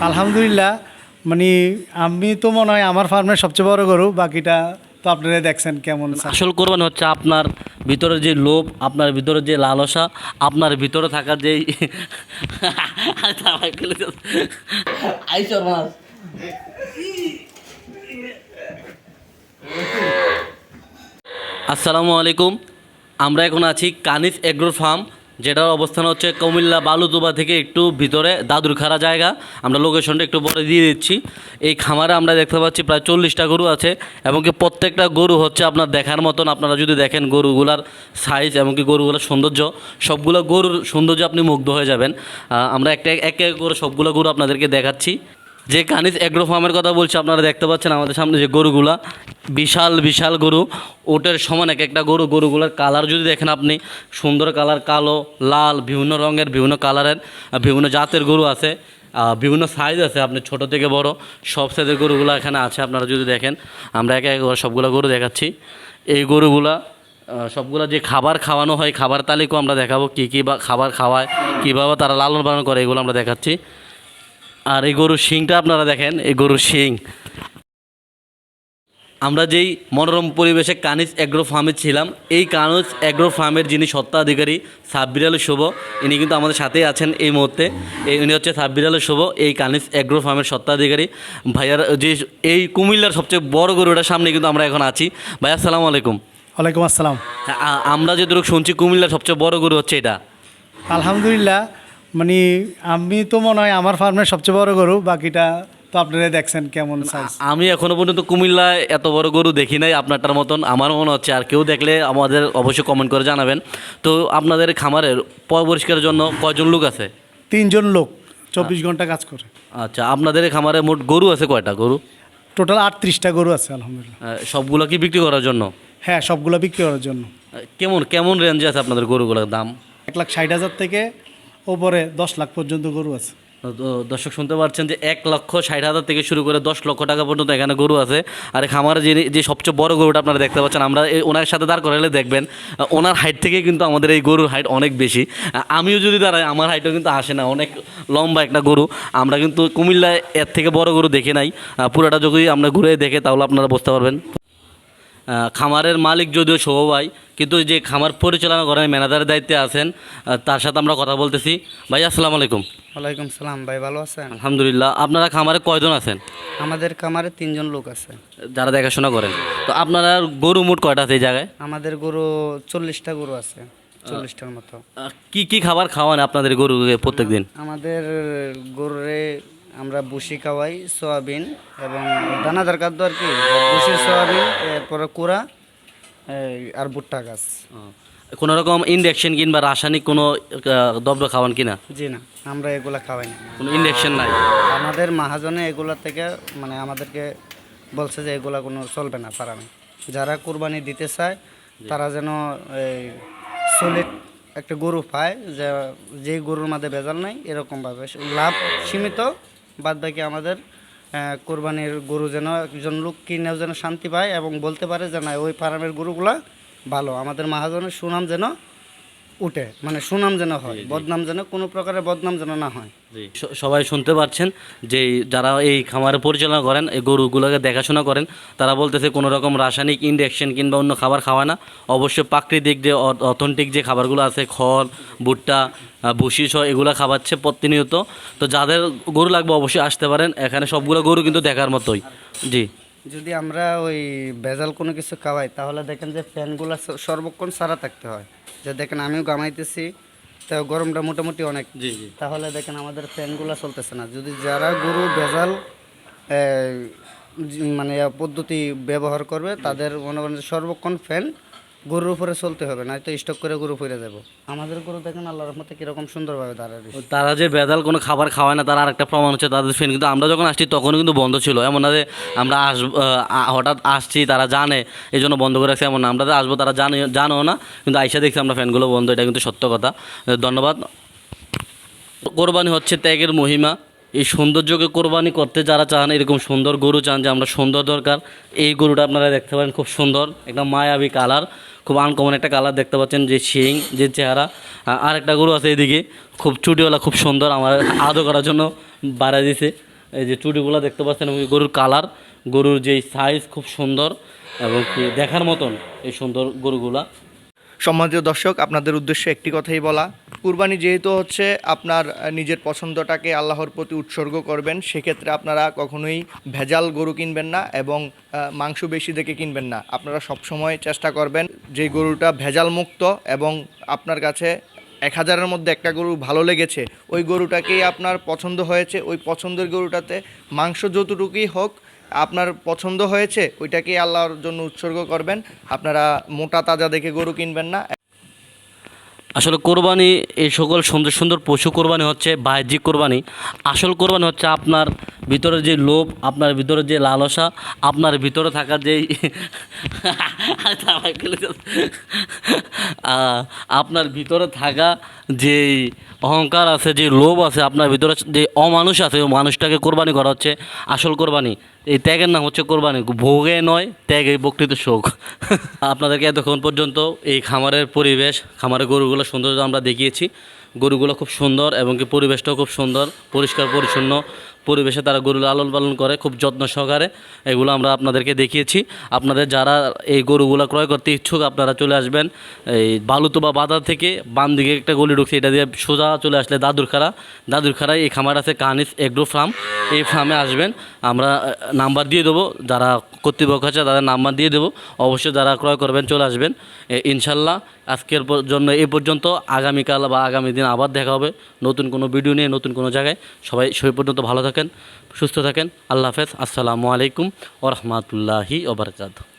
আলহামদুলিল্লাহ। মানে আমি তো মনে হয় আমার ফার্মের সবচেয়ে বড় গরু, বাকিটা তো আপনারা দেখছেন কেমন। আসল কোরবানি হচ্ছে আপনার ভিতরে যে লোভ, আপনার ভিতরে যে লালসা, আপনার ভিতরে থাকা যে আসসালামু আলাইকুম। আমরা এখন আছি কানিস এগ্রো ফার্ম, যেটার অবস্থান হচ্ছে কুমিল্লা বালুতুবা থেকে একটু ভিতরে দাদুরখাড়া জায়গা। আমরা লোকেশনটা একটু পরে দিয়ে দিচ্ছি। এই খামারে আমরা দেখতে পাচ্ছি প্রায় 40টা গরু আছে, এবং কি প্রত্যেকটা গরু হচ্ছে আপনার দেখার মতন। আপনারা যদি দেখেন গরুগুলার সাইজ এবং কি গরুগুলোর সৌন্দর্য, সবগুলো গরুর সৌন্দর্য আপনি মুগ্ধ হয়ে যাবেন। আমরা এক এক করে সবগুলো গরু আপনাদেরকে দেখাচ্ছি। যে কানিস এগ্রো ফার্মের কথা বলছি, আপনারা দেখতে পাচ্ছেন আমাদের সামনে যে গরুগুলা, বিশাল বিশাল গরু, ওটের সমান এক একটা গরু। গরুগুলার কালার যদি দেখেন আপনি, সুন্দর কালার, কালো, লাল, বিভিন্ন রঙের, বিভিন্ন কালারের, বিভিন্ন জাতের গরু আছে, বিভিন্ন সাইজ আছে, আপনি ছোট থেকে বড় সব সাইজের গরুগুলো এখানে আছে। আপনারা যদি দেখেন, আমরা একে একে করে সবগুলো গরু দেখাচ্ছি। এই গরুগুলা সবগুলো যে খাবার খাওয়ানো হয়, খাবার তালিকাও আমরা দেখাবো, কী কী বা খাবার খাওয়ায়, কীভাবে তারা লালন পালন করে, এগুলো আমরা দেখাচ্ছি। আর এই গরুর শিংটা আপনারা দেখেন, এই গরুর শিং। আমরা যেই মনোরম পরিবেশে কানিস এগ্রো ফার্মে ছিলাম, এই কানিস এগ্রো ফার্মের যিনি স্বত্বাধিকারী সাব্বির আলী শুভ, ইনি কিন্তু আমাদের সাথেই আছেন এই মুহূর্তে। ইনি হচ্ছে সাব্বির আলী শুভ, এই কানিস এগ্রো ফার্মের স্বত্বাধিকারী। ভাইয়ার যে এই কুমিল্লার সবচেয়ে বড় গরুটার সামনে কিন্তু আমরা এখন আছি। ভাই আসসালামু আলাইকুম। ওয়ালাইকুম আসসালাম। আমরা যেটুকু শুনছি কুমিল্লার সবচেয়ে বড় গরু হচ্ছে এটা। আলহামদুলিল্লাহ। মানে আমি তো মনে হয় আমার ফার্মের সবচেয়ে বড় গরু, বাকিটা তো আপনারা দেখছেন কেমন সাইজ। আমি এখনো পর্যন্ত কুমিল্লায় এত বড় গরু দেখি নাই আপনারটার মতন, আমার মনে হচ্ছে। আর কেউ দেখলে আমাদের অবশ্যই কমেন্ট করে জানাবেন। তো আপনাদের খামারের পরিষ্কারের জন্য কয়জন লোক আছে? 3জন লোক 24 ঘন্টা কাজ করে। আচ্ছা, আপনাদের খামারে মোট গরু আছে কয়টা? গরু টোটাল 38টা গরু আছে আলহামদুলিল্লাহ। সবগুলো কি বিক্রি করার জন্য? হ্যাঁ, সবগুলো বিক্রি করার জন্য। কেমন কেমন রেঞ্জে আছে আপনাদের গরুগুলোর দাম? 1,60,000 থেকে ওপরে 10 লাখ পর্যন্ত গরু আছে। তো দর্শক শুনতে পাচ্ছেন যে 1,60,000 থেকে শুরু করে 10 লক্ষ টাকা পর্যন্ত এখানে গরু আছে। আর খামারে যে সবচেয়ে বড় গরুটা আপনারা দেখতে পাচ্ছেন, আমরা ওনার সাথে দাঁড় করালে দেখবেন ওনার হাইট থেকে কিন্তু আমাদের এই গরুর হাইট অনেক বেশি। আমিও যদি দাঁড়াই, আমার হাইটও কিন্তু আসে না, অনেক লম্বা একটা গরু। আমরা কিন্তু কুমিল্লায় এর থেকে বড় গরু দেখে নাই। পুরোটা যদি আমরা ঘুরে দেখে তাহলে আপনারা বুঝতে পারবেন। খামারের মালিক যদিও শুভ ভাই, কিন্তু যে খামার পরিচালনা করেন, ম্যানেজারের দায়িত্বে আছেন, তার সাথে আমরা কথা বলতেছি। ভাই আসসালামু আলাইকুম। ওয়ালাইকুম সালাম ভাই, ভালো আছেন? আলহামদুলিল্লাহ। আপনারা খামারে কয়জন আছেন? আমাদের খামারে 3জন লোক আছে যারা দেখাশোনা করেন। তো আপনারা গরু মোট কয়টা আছে এই জায়গায়? আমাদের গরু 40টা গরু আছে, 40টার মতো। কি কি খাবার খাওয়ান আপনাদের গরুকে প্রত্যেক দিন? আমাদের গরুরে আমরা ভুসি খাওয়াই, সয়াবিন এবং দানাদার খাদ্য আর কি, ভুসি, সয়াবিন, এরপরে কুড়া আর ভুট্টা গাছ। কোনো রকম ইনজেকশন কিংবা রাসায়নিক কোনো দ্রব্য খাওয়ান কিনা? জি না, আমরা এগুলা খাওয়াই না, কোনো ইনজেকশন নাই। আমাদের মহাজনে এগুলা থেকে মানে আমাদেরকে বলছে যে এগুলা কোনো চলবে না ফার্মে। যারা কুরবানি দিতে চায় তারা যেন এই সলিড একটা গরু পায়, যে গরুর মধ্যে ভেজাল নাই, এরকমভাবে লাভ সীমিত, বাদ বাকি আমাদের কোরবানির গরু যেন একজন লোক কিনেও যেন শান্তি পায় এবং বলতে পারে যে না, ওই ফার্মের গরুগুলা ভালো। আমাদের মহাজনের সুনাম যেন উঠে, মানে সুনাম যেন হয়, বদনাম যেন কোনো প্রকারের বদনাম যেন না হয়। সবাই শুনতে পাচ্ছেন যে যারা এই খামারে পরিচালনা করেন, এই গরুগুলোকে দেখাশোনা করেন, তারা বলতেছে কোনো রকম রাসায়নিক ইনজেকশন কিংবা অন্য খাবার খাওয়ায় না। অবশ্যই প্রাকৃতিক যে অথেন্টিক যে খাবারগুলো আছে, খড়, ভুট্টা, ভুসি সহ এগুলো খাওয়াচ্ছে প্রতিনিয়ত। তো যাদের গরু লাগবে অবশ্যই আসতে পারেন, এখানে সবগুলো গরু কিন্তু দেখার মতোই। জি, যদি আমরা ওই ভেজাল কোনো কিছু খাওয়াই তাহলে দেখেন যে ফ্যানগুলো সর্বক্ষণ সারা থাকতে হয়। যে দেখেন আমিও গামাইতেছি, তো গরমটা মোটামুটি অনেক। জি জি। তাহলে দেখেন আমাদের ফ্যানগুলো চলতেছে না। যদি যারা গরু ভেজাল মানে পদ্ধতি ব্যবহার করবে, তাদের মনে করেন যে সর্বক্ষণ ফ্যান গরুর উপরে চলতে হবে, নয়তো স্টক করে গরু ফিরে যাব। আমাদের গরু দেখেন আল্লাহর রহমতে কীরকম সুন্দরভাবে দাঁড়ায় রয়েছে। তারা যে বেদাল কোনো খাবার খাওয়ায় না, তার আরেকটা প্রমাণ হচ্ছে তাদের ফ্যান। কিন্তু আমরা যখন আসছি তখন কিন্তু বন্ধ ছিল। এমন না যে আমরা হঠাৎ আসছি তারা জানে এই জন্য বন্ধ করে রাখছে, এমন না। আমরা আসবো তারা জানেও না, কিন্তু আইসা দেখছি আমরা ফ্যানগুলো বন্ধ। এটা কিন্তু সত্য কথা। ধন্যবাদ। কোরবানি হচ্ছে ত্যাগের মহিমা। এই সৌন্দর্যকে কোরবানি করতে যারা চান, এরকম সুন্দর গরু চান, যে আমরা সুন্দর দরকার, এই গরুটা আপনারা দেখতে পারেন, খুব সুন্দর একটা মায়াবী কালার, খুব আনকমন একটা কালার দেখতে পাচ্ছেন, যে শিং, যে চেহারা। আর একটা গরু আছে এদিকে, খুব চুটিওয়ালা, খুব সুন্দর, আমার আদর করার জন্য বাড়াই দিছে। এই যে চুটিগুলো দেখতে পাচ্ছেন এবং গরুর কালার, গরুর যেই সাইজ খুব সুন্দর এবং কি দেখার মতন এই সুন্দর গরুগুলা। সম্মানিত দর্শক, আপনাদের উদ্দেশ্যে একটি কথাই বলা, কুরবানি যেহেতু হচ্ছে আপনার নিজের পছন্দটাকে আল্লাহর প্রতি উৎসর্গ করবেন, সেক্ষেত্রে আপনারা কখনোই ভেজাল গরু কিনবেন না এবং মাংস বেশি দেখে কিনবেন না। আপনারা সবসময় চেষ্টা করবেন যে গরুটা ভেজাল মুক্ত এবং আপনার কাছে 1000-এর মধ্যে একটা গরু ভালো লেগেছে, ওই গরুটাকেই আপনার পছন্দ হয়েছে, ওই পছন্দের গরুটাতে মাংস যতটুকুই হোক আপনার পছন্দ হয়েছে ওইটাকেই আল্লাহর জন্য উৎসর্গ করবেন। আপনারা মোটা তাজা দেখে গরু কিনবেন না। আসলে কোরবানি, এই সকল সুন্দর সুন্দর পশু কোরবানি হচ্ছে বাহ্যিক কোরবানি। আসল কোরবানি হচ্ছে আপনার ভিতরে যে লোভ, আপনার ভিতরে যে লালসা, আপনার ভিতরে থাকা যেই আপনার ভিতরে থাকা যেই অহংকার আছে, যে লোভ আছে, আপনার ভিতরে যে অমানুষ আছে, ওই মানুষটাকে কোরবানি করা হচ্ছে আসল কোরবানি। এই ত্যাগের নাম হচ্ছে কোরবানি, ভোগে নয়, ত্যাগে প্রকৃত সুখ। আপনাদেরকে এতক্ষণ পর্যন্ত এই খামারের পরিবেশ, খামারের গরুগুলো সৌন্দর্য আমরা দেখিয়েছি। গরুগুলো খুব সুন্দর এবং কি পরিবেশটাও খুব সুন্দর, পরিষ্কার পরিচ্ছন্ন পরিবেশে তারা গরু লালন পালন করে খুব যত্ন সহকারে। এগুলো আমরা আপনাদেরকে দেখিয়েছি। আপনাদের যারা এই গরুগুলো ক্রয় করতে ইচ্ছুক, আপনারা চলে আসবেন এই বালুতোবা বাজার থেকে বাম দিকে একটা গলি ঢুকছে, এটা দিয়ে সোজা চলে আসলে দাদুরখাড়ায় এই খামার আছে কানিস এগ্রো ফার্ম। এই ফার্মে আসবেন, আমরা নাম্বার দিয়ে দেবো, যারা কর্তৃপক্ষ আছে তাদের নাম্বার দিয়ে দেবো। অবশ্যই যারা ক্রয় করবেন চলে আসবেন ইনশাল্লাহ। আজকের জন্য এই পর্যন্ত। আগামীকাল বা আগামী দিন আবার দেখা হবে নতুন কোনো ভিডিও নিয়ে, নতুন কোনো জায়গায়। সবাই সেই পর্যন্ত ভালো থাকেন, সুস্থ থাকেন। আল্লাহ হাফেজ। আসসালামু আলাইকুম ওয়া রাহমাতুল্লাহি ওয়া বারাকাতুহু।